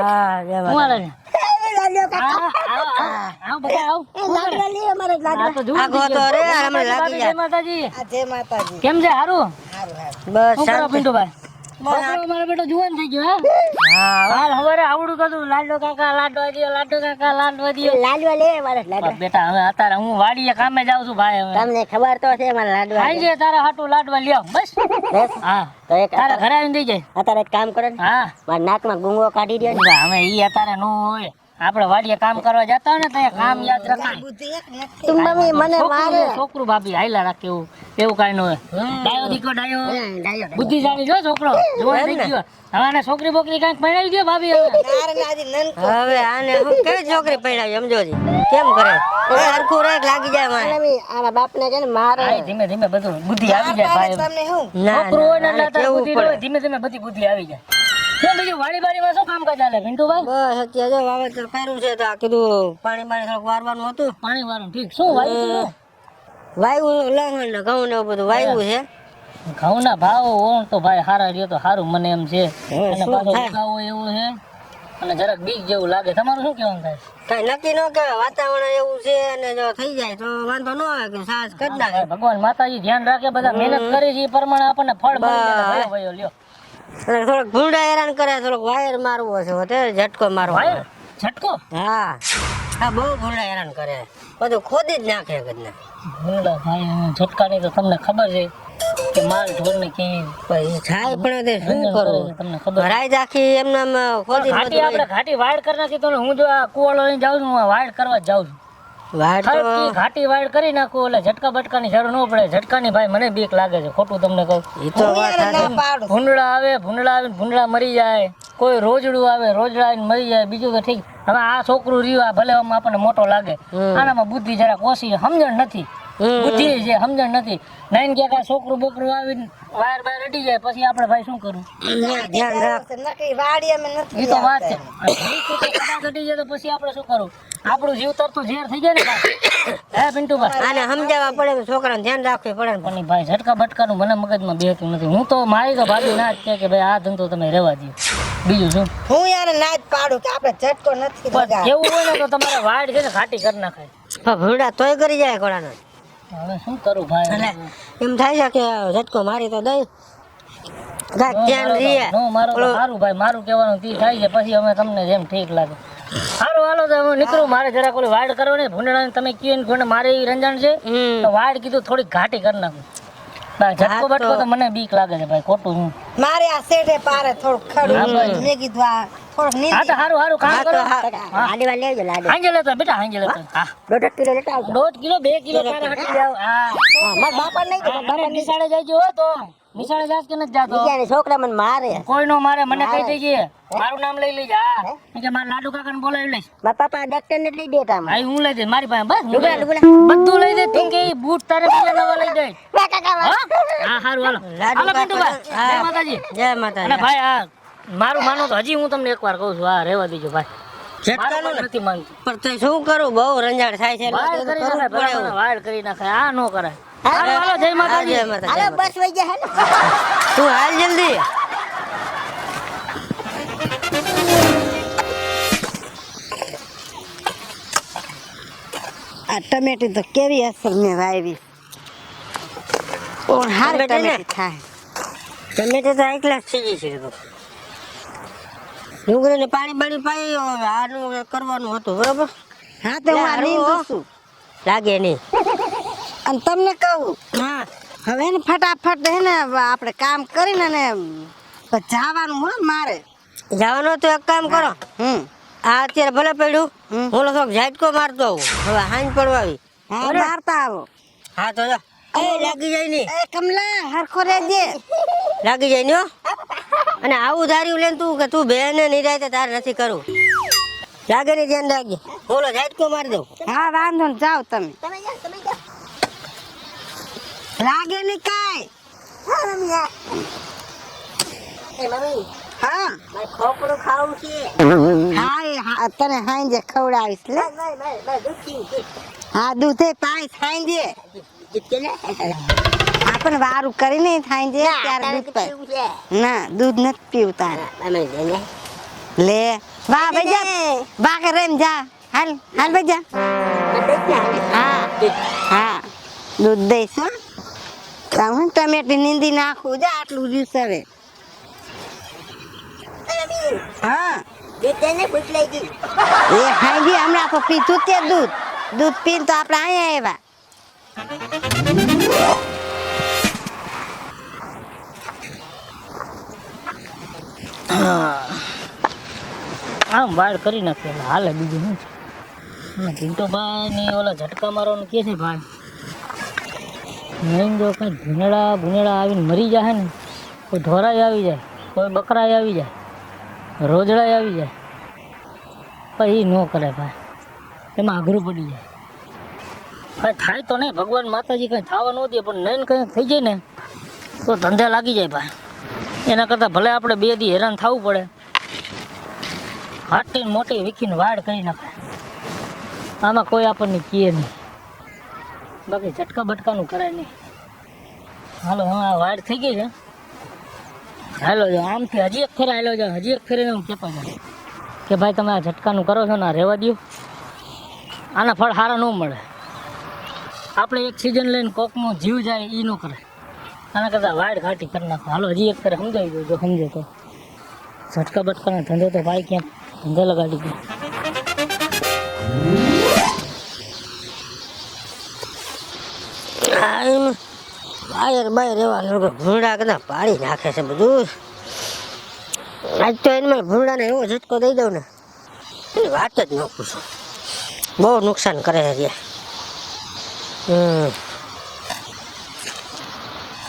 હા જય માતાજી. કેમ છે હારું? બસ પિન્ટુભાઈ મારો બેટો જુવાન થઈ ગયો હાલ હવારે આવડું કદું લાડો કાકા લાડવા દિયો લાડો કાકા લાડવા દિયો લાડવા લે મારા લાડવા. બેટા હવે અત્યારે હું વાડીએ કામે જાઉં છું ભાઈ. હવે તમને ખબર તો છે મારા લાડવા. આઈ તારા હાટું લાડવા લ્યો બસ. હા તો એક તારા ઘરે આવીને દઈ જાય. અત્યારે એક કામ કરો ને, હા મારા નાકમાં ગુંગો કાઢી દો. હવે ઈ અત્યારે નો હોય. આપણે વાડીએ કામ કરવા જતા હોય ને તો કામ યાદ રખાય. તું મમ્મી મને મારે. છોકરું ભાભી હાઈલા રાખે એવું કાઈ ન હોય. ડાયો દીકો ડાયો બુદ્ધિશાળી જો છોકરો જોવા થઈ ગયો. હવે આને છોકરી બોકરી કાંઈક પરણાવી દે ભાભી. હવે આને હું કેવી છોકરી પરણાવી સમજો જી કેમ કરે હરખું રેક લાગી જાય મારે. આના બાપને છે ને મારે. ધીમે ધીમે બધું બુદ્ધિ આવી જાય ભાઈ. છોકરું હોય ને એટલે બુદ્ધિ હોય ધીમે ધીમે બધી બુદ્ધિ આવી જાય. કેમ બીજું વાડીમાં શું કામ ચાલે પિન્ટુભાઈ? બસ અત્યારે જો વાવેતર કર્યું છે તો કીધું પાણી થોડુંક વારવાનું હતું. પાણી વાળું ઠીક. શું વાવ્યું? વાયુ લહણ ને ઘઉં ને બધું વાયુ છે. ઘઉંના ભાવ ઓણ તો ભાઈ હારા રહ્યો તો સારું મને એમ છે. અને પાછો ઉગાવો એવો છે અને જરાક બીજ જેવું લાગે. તમારું શું કહેવાનું થાય? કઈ નક્કી ન કહેવાય, વાતાવરણ એવું છે અને જો થઈ જાય તો વાંધો ન આવે કે સાસ કરી નાખે. ભગવાન માતાજી ધ્યાન રાખે, બધા મહેનત કરે છે એ પ્રમાણે આપણને ફળ મળી જાય. ભાઈ લ્યો થોડોક ભૂંડા હેરાન કરે, થોડોક વાયર મારવો છે વધારે ઝટકો મારવો. વાયર ઝટકો? હા હા બહુ ભૂંડા હેરાન કરે, બધું ખોદી જ નાખે કદના. ભૂંડા ભાઈ ઝટકાની તો તમને ખબર છે કે માલ ઢોરને કેવી થાય પણ તે શું કરું તમને ખબર. ભરાઈ રાખી એમને ખોદી આપણે ઘાટી વાડ કરી નાખી તો હું જો આ કુવાળો લઈને જાઉં છું વાડ કરવા જ જાઉં છું. ઘાટી વાડ કરી નાખું એટલે ઝટકા બટકાની જરૂર ન પડે. ઝટકાની ભાઈ મને બીક લાગે છે, ખોટું તમને કહું. ભૂંડળા આવે ભૂંડળા મરી જાય, કોઈ રોજડું આવે રોજડા આવીને મરી જાય. બીજું તો ઠીક. હવે આ છોકરું રહ્યું આ ભલે આપણને મોટો લાગે, આનામાં બુદ્ધિ જરાક ઓછી, સમજણ નથી. બુદ્ધિ છે સમજણ નથી. નાઈન ક્યાંક છોકરું બોકરું આવીને વાયર બાયર અડી જાય પછી આપણે ભાઈ શું કરવું? ધ્યાન રાખ. એ તો વાત છે. અડી જાય તો પછી આપણે શું કરવું? આપણું જીવ તરતું ઝેર થઈ જાય ને હે પિન્ટુભાઈ. આને સમજાવવા પડે, છોકરાને ધ્યાન રાખવું પડે. પણ ભાઈ ઝટકા બટકાનું મને મગજમાં બેહતું નથી. હું તો મારી તો ભાભી ના જ કે ભાઈ આ ધંધો તમે રહેવા દો. બીજું શું હું યાર ના જ પાડું કે આપણે ઝટકો નથી. એવું હોય ને તો તમારે વાડ છે ને ઘાટી કરી નાખાય. ભૂંડા તોય કરી જાય ઘોડાના. હવે શું કરું ભાઈ? એમ થાય છે કે ઝટકો મારી તો દઈ મારું ભાઈ મારું કહેવાનું તી થાય છે. પછી અમે તમને જેમ ઠીક લાગે. સારું હાલો તો હું નીકળું. મારે જરા કોઈ વાડ કરવાની ભૂંડળા તમે કયો ને મારે રંજાણ છે તો વાડ કીધું થોડીક ઘાટી કરી નાખું. ઝટકો બટકો તો મને બીક લાગે છે ભાઈ, ખોટું હું મારે આ સેટે પારે થોડું ખડું મેં કીધું આ થોડું ની. હા તો સારું કામ કરો. આડીવા લેજો લાડો. હાંજે લેતો બેટા હાંજે લેતો. હા 1.5 કિલો લેતા આવજો. 1.5 કિલો 2 કિલો તારે હટી જાવ. હા મારા બાપા નહીં તો ઘરે નિશાળે જાજો હો. તો નિશાળે જાસ કે નથી જાતો? બીજાને છોકરા મને મારે. કોઈ નો મારે, મને કહી દેજે. મારું નામ લઈ લેજે. હા કે મારા લાડુ કાકાને બોલાવી લઈશ. મારા પાપા ડોક્ટર ને લઈ દેતા. હા હું લઈ દે મારી પાસે બસ બધું લઈ દે. તું કે બૂટ તારે બીજા નવા લઈ દે. હા સારું હાલો હાલો પિન્ટુભાઈ. જય માતાજી. જય માતાજી. અને ભાઈ આ મારું માનો તો હજી હું તમને એકવાર કહું છું, હા રહેવા દેજો ભાઈ. ઝટકાનું નથી માંગતું પણ તે શું કરું, બહુ રંજાડ થાય છે. વાડ કરી નાખાય, આ નો કરાય. હાલો જય માતાજી. હાલો બસ વઈ જાય ને તું હાલ જલ્દી. આ ટમેટી તો કેવી અસર મેં વાવી. ઓર હાર ટમેટી થાય. ટમેટી તો એકલા સીજી છે. ડુંગળીને પાણી બાણી પાઈ આનું કરવાનું હતું બરોબર. હા તો હું આ નીંદું છું લાગે નહીં. અને તમને કહું હા હવે ને ફટાફટ હે ને આપણે કામ કરીને ને જવાનું હોય મારે જવાનું. તો એક કામ કરો, આ અત્યારે ભલે પડ્યું હું થોડોક ઝાટકો મારતો આવું. હવે હાંજ પડવાવી મારતા આવો. હા તો લાગી જાય ને કમલા હરખો રેજે લાગી જાય ને. અને આવું ધાર્યું લે તું કે તું બેન નહીં જાય તારે નથી કરવું. લાગે ને ધ્યાન રાખજે. બોલો ઝાટકો મારી દઉં. હા વાંધો ને જાઓ તમે. લાગે ને કાઈ. હા ખોપડું ખાવું છે. હા તને હાંજે ખવડાવીશ લે. હા દૂધે પાઈ હાંજે. હા પણ વારું કરીને થાય છે ત્યારે દૂધ પાય ના દૂધ નથી પીવું તારે લે વાહ ભૈજા વાહ કે રેમ જા હાલ હાલ ભૈજા હા હા દૂધ દઈશ હો હું ટમેટી નીંદી નાખું જા આટલું જ્યુસ હવે હા એ હાજી હમણાં તો પીધું તે દૂધ પીને તો આપણે અહીંયા આવ્યા આમ વાળ કરી નાખે એટલે હાલે બીજું શું છે પિન્ટુભાઈ ની ઓલા ઝટકા મારવાનું કે છે ભાઈ નહીં જો કંઈ ભૂનેડા આવીને મરી જાય ને કોઈ ઢોરાય આવી જાય કોઈ બકરાય આવી જાય રોજડાય આવી જાય પછી ન કરે ભાઈ એમાં અઘરું પડી જાય ભાઈ થાય તો નહીં ભગવાન માતાજી કંઈ થવા ન દે પણ નહીં કંઈ થઈ જાય ને તો ધંધે લાગી જાય ભાઈ એના કરતાં ભલે આપણે 2 દી હેરાન થવું પડે હાટી મોટી વીખીને વાડ કરી નાખે આમાં કોઈ આપણને કહે નહીં બાકી ઝટકા બટકાનું કરાય નહીં હાલો હા વાડ થઈ ગઈ છે હાલો જો આમથી હજી એક ફેરે હાલો જાઓ હજી એક ફેરે હું કહેતો જાઉં કે ભાઈ તમે આ ઝટકાનું કરો છો ને આ રહેવા દો આના ફળ સારા ન મળે આપણે એક સિઝન લઈને કોકનો જીવ જાય એ ન કરે આના કરતાં વાડ ઘાટી કરી નાખો હાલો હજી એક ફેરે સમજાવી દો જો સમજો તો ઝટકા બટકાનો ધંધો તો ભાઈ ક્યાં ધંધે લગાડી ગયો બાયર બાય રહેવા લોકો ભૂંડા કદા પાડી નાખે છે બધું આજ તો એમાં ભૂંડાને એવો ઝટકો દઈ દઉં ને એની વાત જ ન પૂછો બહુ નુકસાન કરે છે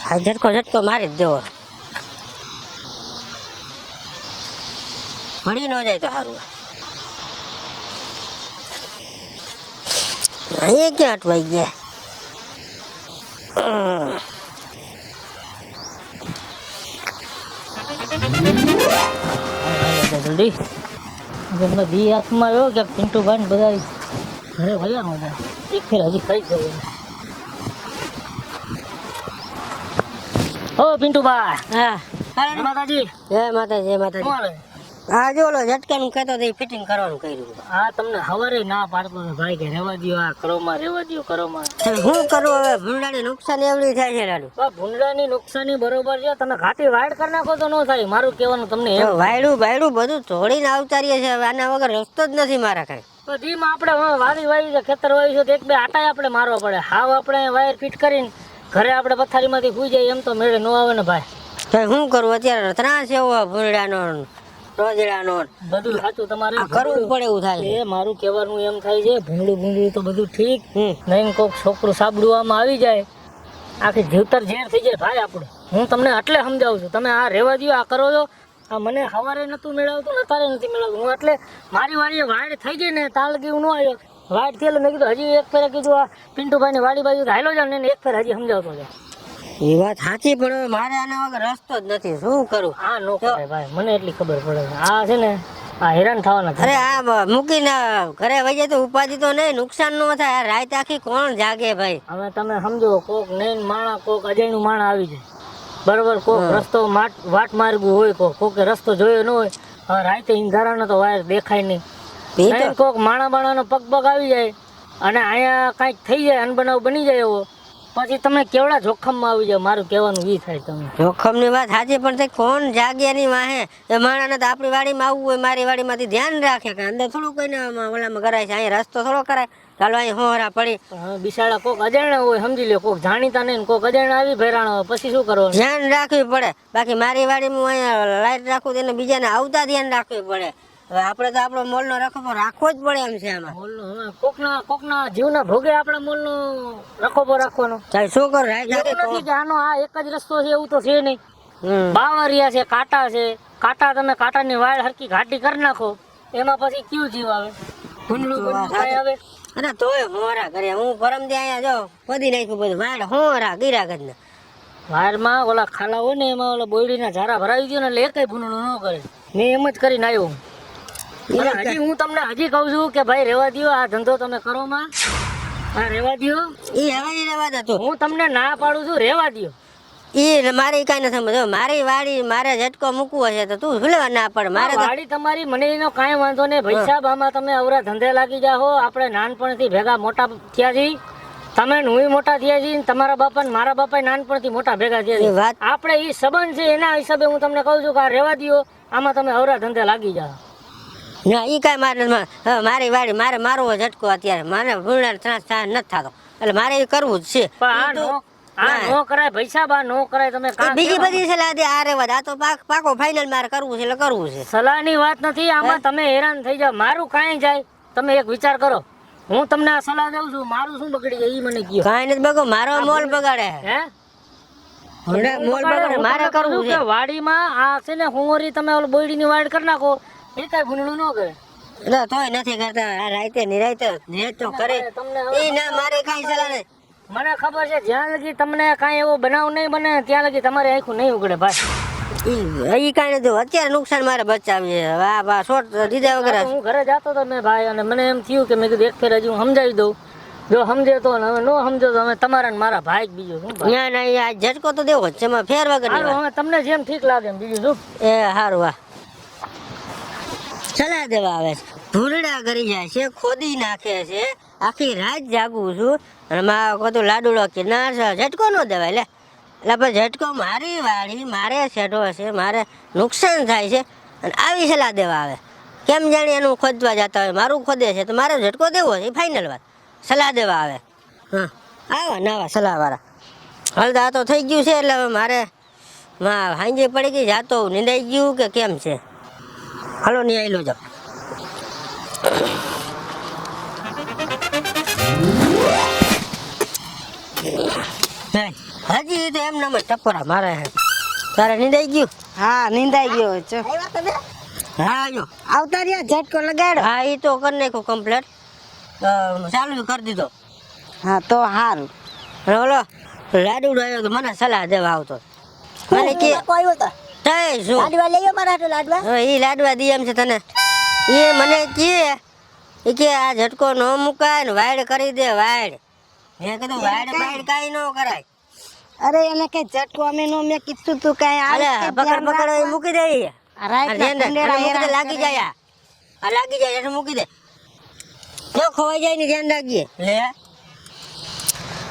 આ ઝટકો મારી જ દેવો મળી ન જાય તો સારું અહીંયા ક્યાં અટવાઈ ગયા જલ્દી હમણાં દી હાથમાં આવ્યો કે પિન્ટુભાઈ ને બધા ઘરે વળ્યા ન જાય એક ફેર હજી ખાઈ જાય ઓ પિન્ટુભાઈ હા માતાજી જય માતાજી હા જો ઓલો ઝટકાનું કહેતો તો ફિટિંગ કરવાનું કર્યું હા તમને હવારે ના પાડતો હતો ભાઈ કે રહેવા દો આ કરોમાં શું કરું હવે ભૂંડાની નુકસાન એવડી થાય છે લાડુ ભૂંડાની નુકસાની બરોબર છે તમે ઘાટી વાડ કરી નાખો તો ન થાય મારું કહેવાનું તમને એમ વાયડું બધું તોડીને આવતારીએ છે આના વગર રસ્તો જ નથી મારા કઈ તો ધીમાં આપણે વાવી છે ખેતર વાવી છે તો 1-2 આટાય આપણે મારવા પડે હાવ આપણે વાયર ફિટ કરીને ઘરે આપણે પથારીમાંથી ખુઈ જાય એમ તો મેળે ન આવે ને ભાઈ શું કરું અત્યારે ત્રાસ એવો ભૂંડાનો રોજડાનો બધું સાચું તમારે કરવું પડે એવું થાય એ મારું કહેવાનું એમ થાય છે ભૂંડું તો બધું ઠીક નહીં કોક છોકરું સાબડું આમાં આવી જાય આખી જીવતર ઝેર થઈ જાય ભાઈ આપણે હું તમને એટલે સમજાવું છું તમે આ રહેવા દો આ કરો છો આ મને સવારે નહોતું મેળવતું ને અત્યારે નથી મેળવતું હું એટલે મારી વાડીએ વાડ થઈ ગઈ ને તાલ ગયું ન આવ્યો વાડ થયેલું મેં કીધું હજી એક ફેરે કીધું આ પિન્ટુભાઈની વાડી બાજુ હાલો જાવ ને એક ફેર હજી સમજાવતો જાય એ વાત સાચી પણ મારે આના વગર રસ્તો જ નથી શું કરું હા નો કરાય ભાઈ મને એટલી ખબર પડે આ છે ને આ હેરાન થવાના અરે આ મૂકીને ઘરે વહી જાય તો ઉપાધિ તો નહીં નુકસાન ન થાય આ રાત આખી કોણ જાગે ભાઈ હવે તમે સમજો કોક નહીં માણા કોક અજાણ્યું માણા આવી જાય બરોબર કોક રસ્તો વાટ માર્ગું હોય કોકે રસ્તો જોયો ન હોય હવે રાતે ઈંધારાનો તો વાયર દેખાય નહીં કોક માણા બાણાનો પગ આવી જાય અને અહીંયા કાંઈક થઈ જાય અનબનાવ બની જાય એવો પછી તમે કેવડા જોખમમાં આવી જાવ મારું કહેવાનું ઈ થાય તમે જોખમની વાત સાચી પણ તે કોણ જાગ્યાની વાહે એ માણાને તો આપણી વાડીમાં આવવું હોય મારી વાડીમાંથી ધ્યાન રાખે કે અંદર થોડું કોઈને ઓલામાં કરાય છે અહીંયા રસ્તો થોડો કરાય ચાલો અહીં હોરા પડી બિસાડા કોક અજાણ્યા હોય સમજી લો કોક જાણીતા નહીં કોક અજાણ્યા આવી ભેરાણ હોય પછી શું કરવાનું ધ્યાન રાખવી પડે બાકી મારી વાડીમાં અહીંયા લાઈટ રાખવું તેને બીજાને આવતા ધ્યાન રાખવી પડે હવે આપણે તો આપણો મોલનો રખો રાખવો જ પડે એમ છે આમાં મોલનો કોકના જીવના ભોગે આપણા મોલનો રખોપો રાખવાનો શું કર આનો આ એક જ રસ્તો છે એવું તો છે નહીં બાવરિયા છે કાંટા તમે કાંટાની વાળ હરકી ઘાટી કરી નાખો એમાં પછી કયું જીવ આવે આવે અરે તોય હોરા કરે હું પરમ દે અહીંયા જો પદી નાખ્યું બધું વાળ હોરા ગીરા ગજ ને વાયરમાં ઓલા ખાલા હોય ને એમાં ઓલા બોયડીના ઝારા ભરાવી દો ને એટલે એકેય ભૂંડું ન કરે મેં એમ જ કરીને આવ્યો હજી હું તમને હજી કહું છું કે ભાઈ રહેવા દો આ ધંધો તમે કરો માં આ રહેવા દો એ હવે રહેવા દો હું તમને ના પાડું છું રહેવા દો ઈ મારે કાંઈ નથી સમજો મારી વાડી મારે ઝટકો મૂકવો છે તો તું ભૂલવા ના પડે મારે તો વાડી તમારી મને એનો કાંઈ વાંધો નહીં ભાઈ સાહેબ આમાં તમે અવરા ધંધે લાગી જાઓ આપણે નાનપણથી ભેગા મોટા થયા છીએ તમે ને હુંય મોટા થયા છીએ ને તમારા બાપા ને મારા બાપા નાનપણથી મોટા ભેગા થયા એ છીએ વાત આપણે એ સંબંધ છે એના હિસાબે હું તમને કહું છું કે આ રહેવા દ્યો આમાં તમે અવરા ધંધે લાગી જાઓ ના ઈ કાંઈ મારે નથી. હવે મારી વાડી મારે મારવો ઝટકો અત્યારે મને ભૂલના ત્રાસ નથી થતો એટલે મારે એ કરવું જ છે પણ આ નો કરાય ભાઈ સાહેબ આ નો કરાય તમે કાં બીજી બધી સલાહ દે આ રેવા દે. આ તો પાકો ફાઇનલ મારે કરવું છે એટલે કરવું છે સલાહની વાત નથી આમાં તમે હેરાન થઈ જાઓ મારું કાંઈ જાય તમે એક વિચાર કરો હું તમને આ સલાહ દઉં છું મારું શું બગડી જાય ઈ મને કહો કાંઈ નથી બગો મારો મોલ બગાડે હે મોલ બગાડે મારે કરવું છે વાડીમાં આ છે ને હુંગરી તમે ઓલ બોયડીની વાડ કરી નાખો એ કાંઈ ભૂંડળું ન કરે એટલે તોય નથી કરતા આ રાતે નિરાતે નિરાત તો કરે તમને ઈ ના મારે કાંઈ સલાહ નહીં મને ખબર છે જ્યાં લગી તમને કાંઈ એવો બનાવ નહીં બને ત્યાં લગી તમારે આખું નહીં ઉગડે ભાઈ ઈ કાંઈ નથી અત્યારે નુકસાન મારે બચાવીએ વાહ વાહ શોર્ટ દીધા વગર હું ઘરે જતો હતો મેં ભાઈ અને મને એમ થયું કે મેં કીધું એક ફેર હજી હું સમજાવી દઉં જો સમજે તો ને હવે નો સમજો તો અમે તમારા ને મારા ભાઈ બીજું શું ભાઈ ના ના ઈ આ ઝટકો તો દેવો જ છે એમાં ફેર વગર હાલો હવે તમને જેમ ઠીક લાગે એમ બીજું શું એ હારું વાહ સલાહ દેવા આવે છે ભૂરડા કરી જાય છે ખોદી નાખે છે આખી રાત જાગું છું અને મારા બધું લાડુડો કે ના ઝટકો ન દેવાય લે એટલે પછી ઝટકો મારી વાળી મારે સેટો છે મારે નુકસાન થાય છે અને આવી સલાહ દેવા આવે કેમ જાણી એનું ખોદવા જતા હોય મારું ખોદે છે તો મારે ઝટકો દેવો છે ફાઇનલ વાત સલાહ દેવા આવે હા આવા નવા સલાહવાળા હાલ તો આ તો થઈ ગયું છે એટલે હવે મારે હાંજે પડી ગઈ જાતો નિંદાઈ ગયું કે કેમ છે હાલો નહીં આવેલો જાઓ હજી તો એમ નામ ટપોરા મારે હે તારે નિંદાઈ ગયું હા નિંદાઈ ગયો છે હા જો આવતા રહ્યા ઝટકો લગાડો હા એ તો કરી નાખ્યું કમ્પ્લેટ ચાલુ કરી દીધો હા તો સારું અને ઓલો લાડુડો આવ્યો તો મને સલાહ દેવા આવતો મને કે આવ્યો તો થાય શું લાડવા લઈ મારા હાટુ લાડવા એ લાડવા દી એમ છે તને એ મને કે આ ઝટકો ન મુકાય ને વાયડ કરી દે વાયડ મેં કીધું વાયડ વાયડ કાંઈ ન કરાય અરે એને કઈ ઝટકો અમે નો મેં કીધું તું કઈ અલે પકડ પકડ એ મૂકી દે લાગી જાય આ લાગી જાય એટલે મૂકી દે જો ખોવાઈ જાય ને ધ્યાન રાખજે લે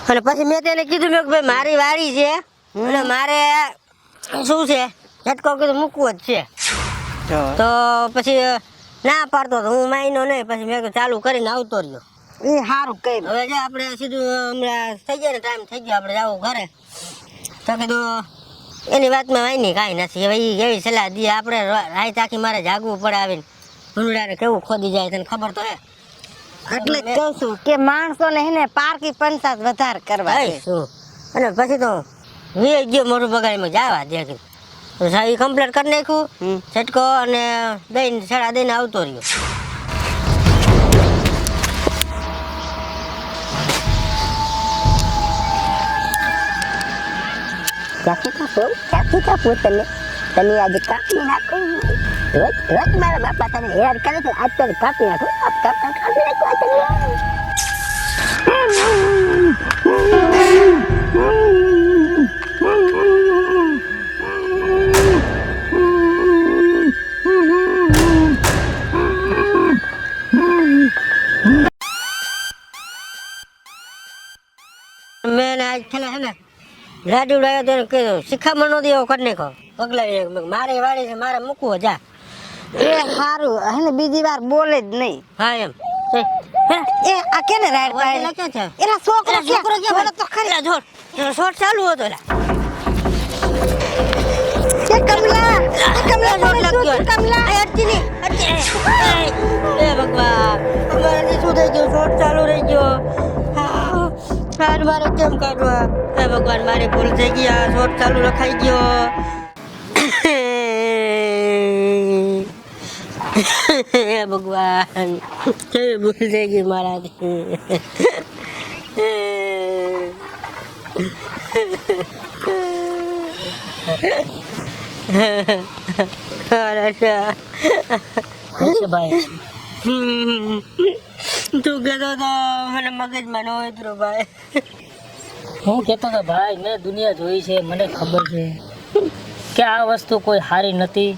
અને પછી મેં તેને કીધું મેં કે ભાઈ મારી વાડી છે અને મારે શું છે ઝટકો કીધું મૂકવો જ છે તો પછી ના પાડતો તો હું માયનો નહીં પછી મેં કીધું ચાલુ કરીને આવતો રહ્યો એ સારું કઈ હવે જો આપણે સીધું હમણાં થઈ ગયા ને ટાઈમ થઈ ગયો આપણે જવું ઘરે તો કીધું એની વાતમાં વાય કાંઈ નથી હવે એ એવી સલાહ દે આપણે રાત આખી મારે જાગવું પડે આવીને ભૂંડાને કેવું ખોદી જાય તને ખબર તો હે એટલે જ કહું છું કે માણસો ને હેને પારકી પંચાત વધારે કરવા ભાઈ શું અને પછી તો વી ગયો મોટું બગાડીમાં જવા દે તો સાહેબ કમ્પ્લીટ કરી નાખ્યું ઝટકો અને દઈને સડા દઈને આવતો રહ્યો ક્યાંથી કાપું તને આજે કાપી નાખું રોજ રોજ મારા બાપા તને હેરાન કરે છે આજ તને કાપી નાખું કાપી નાખું મેં આજ ખેલા હે ને લાડુ લાવ્યો તો કીધું શિખામણ નો દેવો કરી નાખો પગલા મારે વાળી છે મારે મૂકવો જા એ સારું હેને બીજી વાર બોલે જ નહીં હા એમ એ આ કેને રાઈડ વાટેલા પાડે ક્યાં છે એના છોકરો છોકરો ક્યાં બોલો તો ખરી જોર શોર્ટ ચાલુ હતો લા કે કમલા શોર્ટ લાગ્યો કમલા એ અડતી ની અડતી એ ભગવાન અમારે શું થઈ ગયું શોર્ટ ચાલુ રહી ગયો હા મારે કેમ કાઢવા એ ભગવાન મારી ભૂલ થઈ ગઈ આ શોર્ટ ચાલુ રખાઈ ગયો હે ભગવાન કેવી ભૂલ થઈ ગઈ મારાથી ભાઈ તું કહેતો તો મને મગજમાં ન ઉતરો ભાઈ હું કહેતો હતો ભાઈ મેં દુનિયા જોઈ છે, મને ખબર છે કે આ વસ્તુ કોઈ સારી નથી.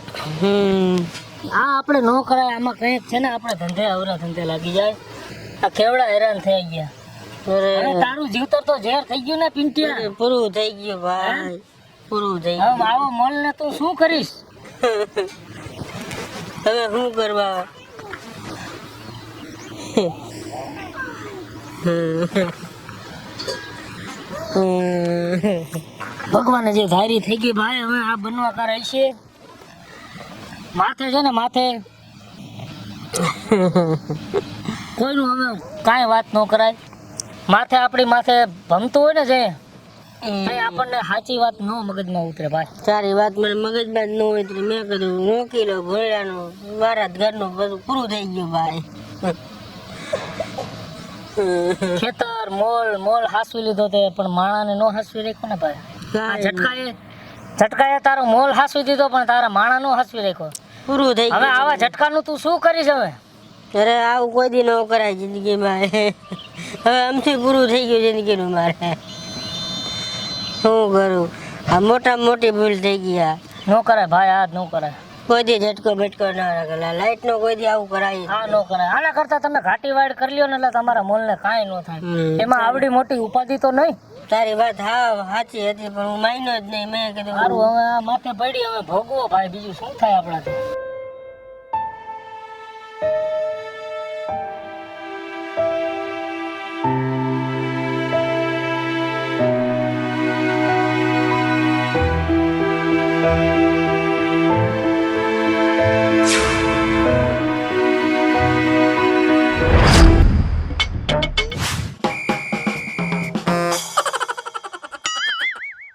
આ આપણે ન કરાય, આમાં કંઈક છે ને આપણે ધંધે અવરા ધંધે લાગી જાય. આ કેવડા હેરાન થઈ ગયા. અને તારું જીવતર તો ઝેર થઈ ગયું ને પિંટિયા. પૂરું થઈ ગયું ભાઈ, પૂરું થઈ ગયું. હવે આવો મોલ ને તું શું કરીશ? હવે શું કરવા? ભગવાને જે ધારી થઈ ગઈ ભાઈ, હવે આ બનવા કરાય છે. માથે છે ને માથે કોઈનું હવે કાંઈ વાત ન કરાય. માથે આપણી માથે ભમતું હોય ને જે આપણને સાચી વાત ન મગજમાં ઉતરે ભાઈ. સારી વાત મને મગજમાં જ ન હોય તો મેં કીધું મૂકી લો ભોળાનું, મારા જ ઘરનું બધું પૂરું થઈ ગયું ભાઈ. ખેતર મોલ હાસવી લીધો તે પણ માણાને નો હાસવી રાખ્યો ને ભાઈ. આ ઝટકાએ તારો મોલ હાસવી દીધો પણ તારા માણા નો હાસવી રાખ્યો. પૂરું થઈ હવે ગયું. આવા ઝટકાનું તું શું કરીશ હવે? અરે આવું કોઈ દી ન કરાય જિંદગીમાં. હવે આમથી પૂરું થઈ ગયું જિંદગીનું મારે. શું કરું? આ મોટામાં મોટી ભૂલ થઈ ગયા. નો કરાય ભાઈ, આ ન કરાય. કોઈ દી ઝટકો બેટકો ના રાખે. લાઈટ નો કોઈ દી આવું કરાય. આ નો કરાય. આના કરતા તમે ઘાટી વાડ કરી લ્યો ને એટલે તમારા મોલને કાંઈ ન થાય. એમાં આવડી મોટી ઉપાધિ તો નહીં. તારી વાત હા સાચી હતી પણ હું માન્યો જ નહીં. મેં કીધું સારું હવે આ માથે પડી, હવે ભોગવો ભાઈ, બીજું શું થાય આપણાથી.